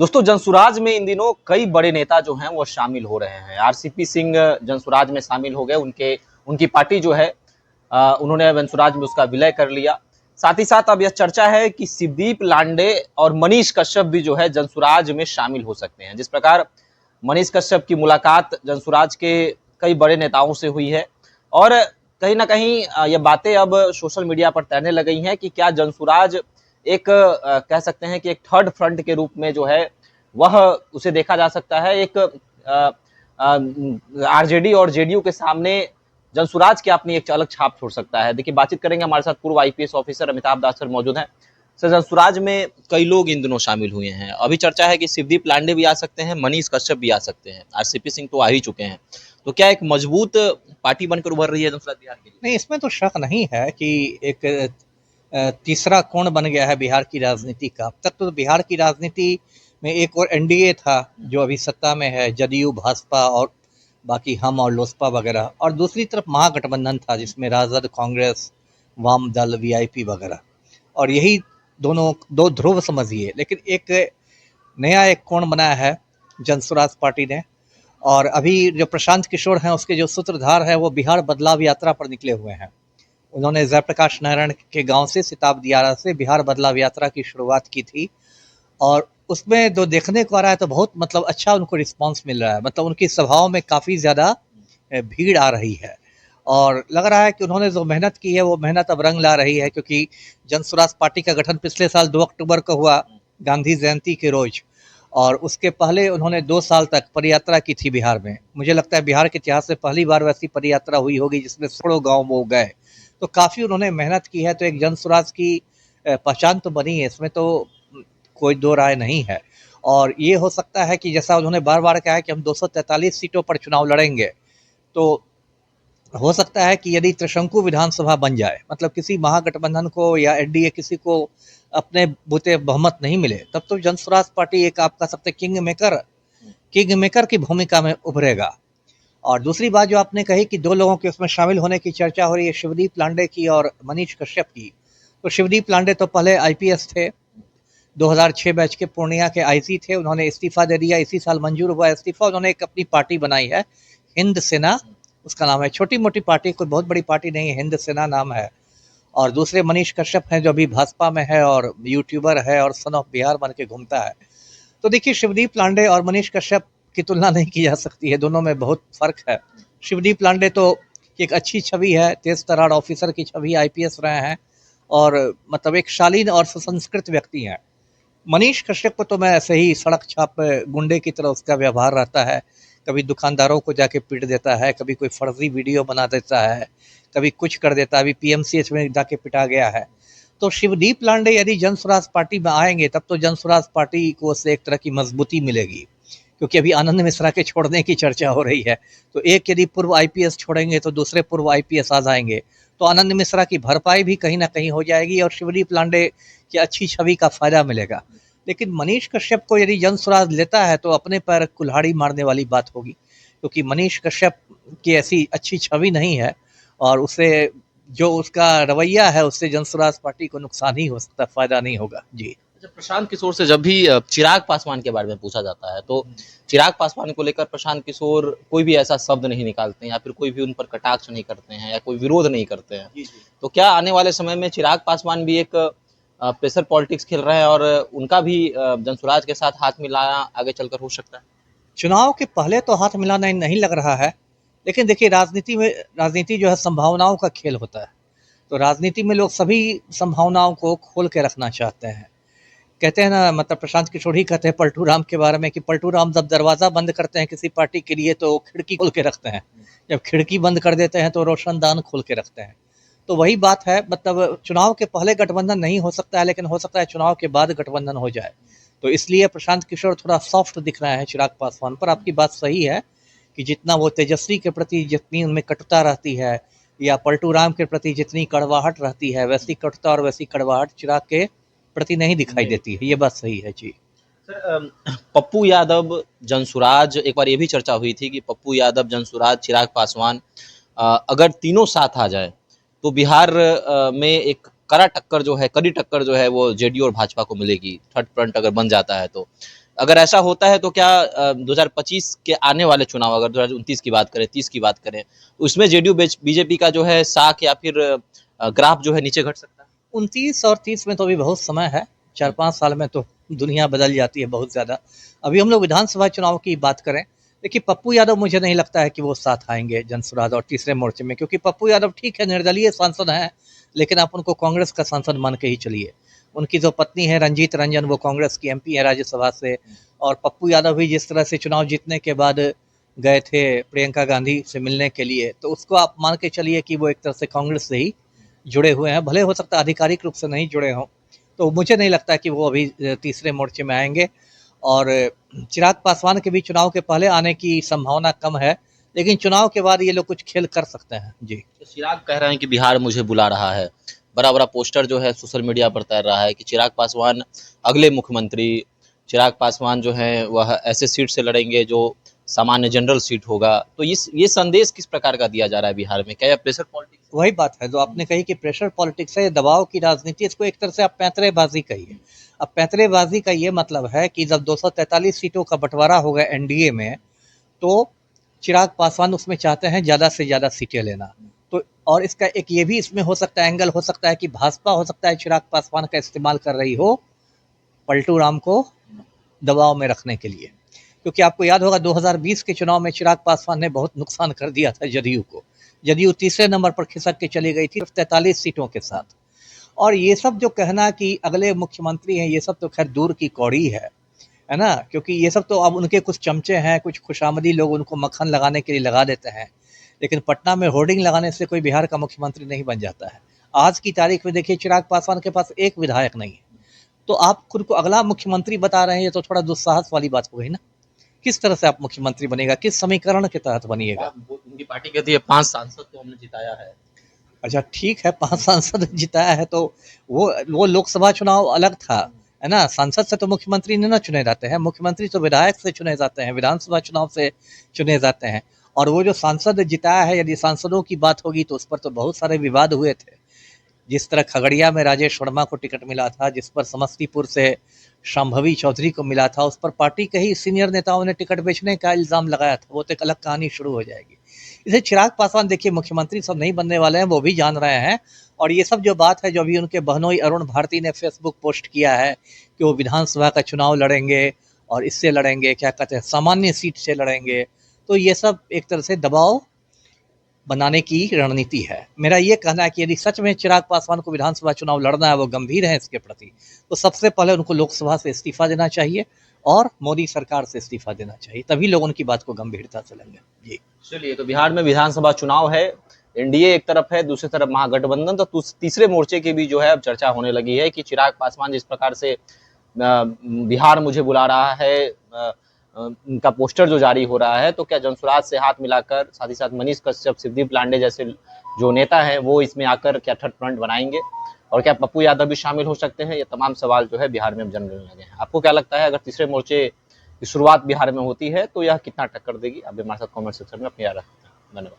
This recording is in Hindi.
दोस्तों जनसुराज में इन दिनों कई बड़े नेता जो हैं वो शामिल हो रहे हैं। आरसीपी सिंह जनसुराज में शामिल हो गए। उनकी पार्टी जो है उन्होंने जनसुराज में उसका विलय कर लिया। साथ ही साथ अब यह चर्चा है कि शिवदीप लांडे और मनीष कश्यप भी जो है जनसुराज में शामिल हो सकते हैं। जिस प्रकार मनीष कश्यप की मुलाकात जनसुराज के कई बड़े नेताओं से हुई है और कहीं ना कहीं ये बातें अब सोशल मीडिया पर तैरने लग गई हैं कि क्या जनसुराज एक कह सकते हैं कि एक थर्ड फ्रंट के रूप में जो है वह उसे देखा जा सकता है। एक आरजेडी और जेडीयू के सामने जनसुराज क्या अपनी एक अलग छाप छोड़ सकता है। देखिए, बातचीत करेंगे, हमारे साथ पूर्व आईपीएस ऑफिसर अमिताभ दास सर मौजूद हैं। सर, जनसुराज में कई लोग इन दिनों शामिल हुए हैं। अभी चर्चा है कि शिवदीप लांडे भी आ सकते हैं, मनीष कश्यप भी आ सकते हैं, आरसीपी सिंह तो आ ही चुके हैं। तो क्या एक मजबूत पार्टी बनकर उभर रही है जनसुराज बिहार के लिए? नहीं, इसमें तो शक नहीं है कि एक तीसरा कोण बन गया है बिहार की राजनीति का। अब तक तो बिहार की राजनीति में एक और एनडीए था जो अभी सत्ता में है, जदयू, भाजपा और बाकी हम और लोसपा वगैरह, और दूसरी तरफ महागठबंधन था जिसमें राजद, कांग्रेस, वाम दल, वीआईपी वगैरह, और यही दोनों दो ध्रुव समझिए। लेकिन एक नया एक कोण बनाया है जनसुराज पार्टी ने, और अभी जो प्रशांत किशोर हैं उसके जो सूत्रधार है वो बिहार बदलाव यात्रा पर निकले हुए हैं। उन्होंने जयप्रकाश नारायण के गांव से, सिताब दियारा से बिहार बदलाव यात्रा की शुरुआत की थी, और उसमें जो देखने को आ रहा है तो बहुत अच्छा उनको रिस्पांस मिल रहा है। उनकी सभाओं में काफ़ी ज़्यादा भीड़ आ रही है, और लग रहा है कि उन्होंने जो मेहनत की है वो मेहनत अब रंग ला रही है, क्योंकि जनसुराज पार्टी का गठन पिछले साल 2 अक्टूबर को हुआ, गांधी जयंती के रोज, और उसके पहले उन्होंने 2 साल तक पदयात्रा की थी बिहार में। मुझे लगता है बिहार के इतिहास से पहली बार वैसी पदयात्रा हुई होगी जिसमें सैकड़ों गाँव वो गए। तो काफ़ी उन्होंने मेहनत की है, तो एक जनसुराज की पहचान तो बनी है, इसमें तो कोई दो राय नहीं है। और ये हो सकता है कि जैसा उन्होंने बार बार कहा है कि हम 243 सीटों पर चुनाव लड़ेंगे, तो हो सकता है कि यदि त्रिशंकु विधानसभा बन जाए, किसी महागठबंधन को या एनडीए किसी को अपने बूते बहुमत नहीं मिले, तब तो जनसुराज पार्टी एक, आप कह सकते, किंग मेकर की भूमिका में उभरेगा। और दूसरी बात जो आपने कही कि 2 लोगों के उसमें शामिल होने की चर्चा हो रही है, शिवदीप लांडे की और मनीष कश्यप की। तो शिवदीप लांडे तो पहले आईपीएस थे, 2006 बैच के पूर्णिया के आईसी थे। उन्होंने इस्तीफा दे दिया, इसी साल मंजूर हुआ इस्तीफा। उन्होंने एक अपनी पार्टी बनाई है, हिंद सेना उसका नाम है। छोटी मोटी पार्टी, कोई बहुत बड़ी पार्टी नहीं है, हिंद सेना नाम है। और दूसरे मनीष कश्यप हैं जो अभी भाजपा में है और यूट्यूबर है और सन ऑफ बिहार बन के घूमता है। तो देखिए, शिवदीप लांडे और मनीष कश्यप की तुलना नहीं की जा सकती है, दोनों में बहुत फर्क है। शिवदीप लांडे तो एक अच्छी छवि है, तेज तर्रार ऑफिसर की छवि, आईपीएस रहे हैं, और एक शालीन और सुसंस्कृत व्यक्ति हैं। मनीष कश्यप को तो मैं ऐसे ही सड़क छाप गुंडे की तरह उसका व्यवहार रहता है। कभी दुकानदारों को जाके पीट देता है, कभी कोई फर्जी वीडियो बना देता है, कभी कुछ कर देता है। अभी पीएमसीएच में जाके पिटा गया है। तो शिवदीप लांडे यदि जनसुराज पार्टी में आएंगे तब तो जनसुराज पार्टी को उससे एक तरह की मजबूती मिलेगी, क्योंकि अभी आनंद मिश्रा के छोड़ने की चर्चा हो रही है। तो एक यदि पूर्व आईपीएस छोड़ेंगे तो दूसरे पूर्व आईपीएस आ जाएंगे, तो आनंद मिश्रा की भरपाई भी कहीं ना कहीं हो जाएगी और शिवदीप लांडे की अच्छी छवि का फायदा मिलेगा। लेकिन मनीष कश्यप को यदि जनसुराज लेता है तो अपने पर कुल्हाड़ी मारने वाली बात होगी, क्योंकि मनीष कश्यप की ऐसी अच्छी छवि नहीं है, और उसे जो उसका रवैया है उससे जनसुराज पार्टी को नुकसान ही हो सकता है, फायदा नहीं होगा। जी। अच्छा, प्रशांत किशोर से जब भी चिराग पासवान के बारे में पूछा जाता है तो चिराग पासवान को लेकर प्रशांत किशोर कोई भी ऐसा शब्द नहीं निकालते हैं या फिर कोई भी उन पर कटाक्ष नहीं करते हैं या कोई विरोध नहीं करते हैं। तो क्या आने वाले समय में चिराग पासवान भी एक प्रेशर पॉलिटिक्स खेल रहे हैं और उनका भी जनसुराज के साथ हाथ मिलाना आगे चलकर हो सकता है? चुनाव के पहले तो हाथ मिलाना नहीं लग रहा है, लेकिन देखिए, राजनीति जो है संभावनाओं का खेल होता है। तो राजनीति में लोग सभी संभावनाओं को खोल के रखना चाहते हैं। कहते हैं ना, प्रशांत किशोर ही कहते हैं पलटू राम के बारे में कि पलटू राम जब दरवाज़ा बंद करते हैं किसी पार्टी के लिए तो खिड़की खोल के रखते हैं, जब खिड़की बंद कर देते हैं तो रोशनदान खोल के रखते हैं। तो वही बात है, चुनाव के पहले गठबंधन नहीं हो सकता है, लेकिन हो सकता है चुनाव के बाद गठबंधन हो जाए। तो इसलिए प्रशांत किशोर थोड़ा सॉफ्ट दिख रहे हैं चिराग पासवान पर। आपकी बात सही है कि जितना वो तेजस्वी के प्रति जितनी उनमें कटुता रहती है, या पलटू राम के प्रति जितनी कड़वाहट रहती है, वैसी कटुता और वैसी कड़वाहट चिराग के प्रति नहीं दिखाई देती है। ये बात सही है। जी। सर, पप्पू यादव जनसुराज, एक बार ये भी चर्चा हुई थी कि पप्पू यादव जनसुराज चिराग पासवान अगर तीनों साथ आ जाए तो बिहार में एक कड़ी टक्कर जो है वो जेडीयू और भाजपा को मिलेगी, थर्ड फ्रंट अगर बन जाता है तो। अगर ऐसा होता है तो क्या 2025 के आने वाले चुनाव, अगर 2029 की बात करें, 30 की बात करें, उसमें जेडीयू बीजेपी का जो है साख या फिर ग्राफ जो है नीचे घट सकता है? 29 और 30 में तो अभी बहुत समय है, 4-5 साल में तो दुनिया बदल जाती है बहुत ज़्यादा। अभी हम लोग विधानसभा चुनाव की बात करें, देखिए पप्पू यादव मुझे नहीं लगता है कि वो साथ आएंगे जनसुराज और तीसरे मोर्चे में, क्योंकि पप्पू यादव ठीक है निर्दलीय सांसद हैं, लेकिन आप उनको कांग्रेस का सांसद मान के ही चलिए। उनकी जो पत्नी है रंजीत रंजन, वो कांग्रेस की एमपी है राज्यसभा से, और पप्पू यादव भी जिस तरह से चुनाव जीतने के बाद गए थे प्रियंका गांधी से मिलने के लिए, तो उसको आप मान के चलिए कि वो एक तरह से कांग्रेस से ही जुड़े हुए हैं, भले हो सकता है आधिकारिक रूप से नहीं जुड़े हों। तो मुझे नहीं लगता कि वो अभी तीसरे मोर्चे में आएंगे, और चिराग पासवान के भी चुनाव के पहले आने की संभावना कम है, लेकिन चुनाव के बाद ये लोग कुछ खेल कर सकते हैं जी। तो चिराग कह रहे हैं कि बिहार मुझे बुला रहा है, बड़ा बड़ा पोस्टर जो है सोशल मीडिया पर तैर रहा है कि चिराग पासवान अगले मुख्यमंत्री, चिराग पासवान जो है वह ऐसे सीट से लड़ेंगे जो सामान्य जनरल सीट होगा। तो ये संदेश किस प्रकार का दिया जा रहा है बिहार में? क्या यह प्रेशर पॉलिटिक्स? वही बात है जो आपने कही कि प्रेशर पॉलिटिक्स है, दबाव की राजनीति, इसको एक तरह से आप पैंतरेबाजी कहिए। अब पैंतरेबाजी का ये मतलब है कि जब 243 सीटों का बंटवारा होगा एनडीए में, तो चिराग पासवान उसमें चाहते हैं ज़्यादा से ज़्यादा सीटें लेना। तो और इसका एक ये भी इसमें हो सकता है, एंगल हो सकता है कि भाजपा हो सकता है चिराग पासवान का इस्तेमाल कर रही हो पलटू राम को दबाव में रखने के लिए, क्योंकि आपको याद होगा 2020 के चुनाव में चिराग पासवान ने बहुत नुकसान कर दिया था जदयू को। जदयू तीसरे नंबर पर खिसक के चली गई थी 43 सीटों के साथ। और ये सब जो कहना कि अगले मुख्यमंत्री हैं, ये सब तो खैर दूर की कौड़ी है ना, क्योंकि ये सब तो अब उनके कुछ चमचे हैं, कुछ खुशामदी लोग उनको मक्खन लगाने के लिए लगा देते हैं, लेकिन पटना में होर्डिंग लगाने से कोई बिहार का मुख्यमंत्री नहीं बन जाता है। आज की तारीख में देखिए चिराग पासवान के पास एक विधायक नहीं है, तो आप खुद को अगला मुख्यमंत्री बता रहे हैं, ये तो थोड़ा दुस्साहस वाली बात हो गई ना। किस तरह से आप मुख्यमंत्री बनेगा, किस समीकरण के तहत बनिएगा? उनकी पार्टी कहती है 5 सांसद तो हमने जिताया है। अच्छा ठीक है, 5 सांसद जिताया है, तो वो लोकसभा चुनाव अलग था, है ना? सांसद से तो मुख्यमंत्री नहीं ना चुने जाते हैं, मुख्यमंत्री तो विधायक से चुने जाते हैं, विधानसभा चुनाव से चुने जाते हैं। और वो जो सांसद जिताया है, यदि सांसदों की बात होगी तो उस पर तो बहुत सारे विवाद हुए थे। जिस तरह खगड़िया में राजेश वर्मा को टिकट मिला था, जिस पर समस्तीपुर से शांभवी चौधरी को मिला था, उस पर पार्टी के ही सीनियर नेताओं ने टिकट बेचने का इल्ज़ाम लगाया था। वो तो एक अलग कहानी शुरू हो जाएगी। इसे चिराग पासवान देखिए मुख्यमंत्री सब नहीं बनने वाले हैं, वो भी जान रहे हैं। और ये सब जो बात है, जो अभी उनके बहनोई अरुण भारती ने फेसबुक पोस्ट किया है कि वो विधानसभा का चुनाव लड़ेंगे और इससे लड़ेंगे, क्या कहते हैं, सामान्य सीट से लड़ेंगे, तो ये सब एक तरह से दबाव बनाने की रणनीति है। मेरा ये कहना है कि यदि सच में चिराग पासवान को विधानसभा चुनाव लड़ना है, वो गंभीर है इसके प्रति, तो सबसे पहले उनको लोकसभा से इस्तीफा देना चाहिए और मोदी सरकार से इस्तीफा देना चाहिए, तभी लोग उनकी बात को गंभीरता से लेंगे जी। चलिए, तो बिहार में विधानसभा चुनाव है, एनडीए एक तरफ है, दूसरी तरफ महागठबंधन, तो तीसरे मोर्चे की भी जो है अब चर्चा होने लगी है कि चिराग पासवान जिस प्रकार से बिहार मुझे बुला रहा है, उनका पोस्टर जो जारी हो रहा है, तो क्या जनसुराज से हाथ मिलाकर साथ ही साथ मनीष कश्यप, शिवदीप लांडे जैसे जो नेता हैं वो इसमें आकर क्या थर्ड फ्रंट बनाएंगे, और क्या पप्पू यादव भी शामिल हो सकते हैं? ये तमाम सवाल जो है बिहार में अब जनरल लगे हैं। आपको क्या लगता है, अगर तीसरे मोर्चे की शुरुआत बिहार में होती है तो यह कितना टक्कर देगी? आप भी हमारे साथ कमेंट सेक्शन में अपनी राय रखें। धन्यवाद।